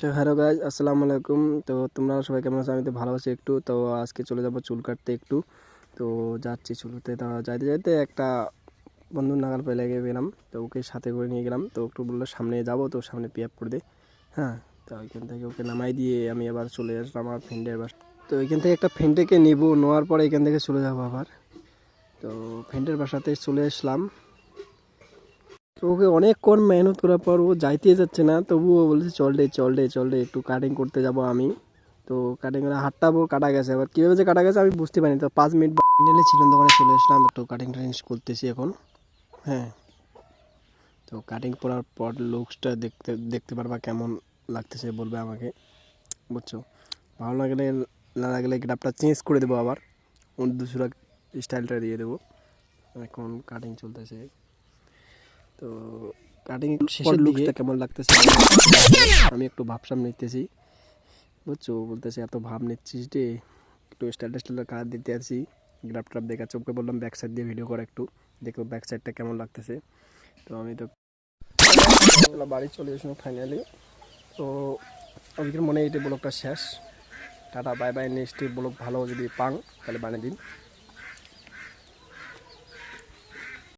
তো hello guys, আসসালামু আলাইকুম। তো তোমরা সবাই কেমন আছো? আমি তো ভালো আছি একটু। তো আজকে চলে যাব চুল কাটতে একটু। তো যাচ্ছি চুল কাটতে। তো যাইতে যাইতে একটা বন্ধুর নাগাল পেয়ে গেলাম। তো ওকে সাথে করে নিয়ে গেলাম। তো একটু বললো সামনে যাব, তো সামনে পিক আপ করে দে। হ্যাঁ, তো ওইখান থেকে ওকে নামাই দিয়ে আমি আবার চলে আসলাম আমার ফ্রেন্ডের বাসা। তো ওইখান থেকে একটা ফ্রেন্ডকে নিব, নেওয়ার পরে এখান থেকে চলে যাবো আবার। তো ফ্রেন্ডের বাসাতে চলে আসলাম। তো ওকে অনেকক্ষণ মেহনত করার পর ও যাইতে যাচ্ছে না, তবুও বলছে চল ডে চল ডে চল ডে, একটু কাটিং করতে যাব আমি। তো কাটিং করে হাতটা ওর কাটা গেছে, আবার কীভাবে যে কাটা গেছে আমি বুঝতে পারিনি। তো 5 মিনিট ফাইনালি ছিলেন দোকানে চলে আসলাম, একটু কাটিং টাটিং করতেছি এখন। হ্যাঁ, তো কাটিং করার পর লুকসটা দেখতে দেখতে পারবা কেমন লাগতেছে বলবে আমাকে, বুঝছো? ভালো লাগলে না লাগলে গ্রাফটা চেঞ্জ করে দেবো, আবার দুসরা স্টাইলটা দিয়ে দেবো। এখন কাটিং চলতেছে। তো কাটিং শেষের লুকসটা কেমন লাগতেছে আমি একটু ভাবসাব নিতেছি, বুঝছো? বলতেছে এত ভাব নিচ্ছিস রে, একটু স্টাইলটা কাজ দিতে আসি। গ্রাফ ট্রাফ দেখাচ্ছে, ওকে বললাম ব্যাক সাইড দিয়ে ভিডিও করা, একটু দেখো ব্যাক সাইডটা কেমন লাগতেছে। তো আমি তো বাড়ি চলে এসেছিলাম ফাইনালি। তো আজকের মনে হয় এই ব্লগটা শেষ। Tata bye bye, next blog ভালো যদি পান তাহলে বানিয়ে দিন।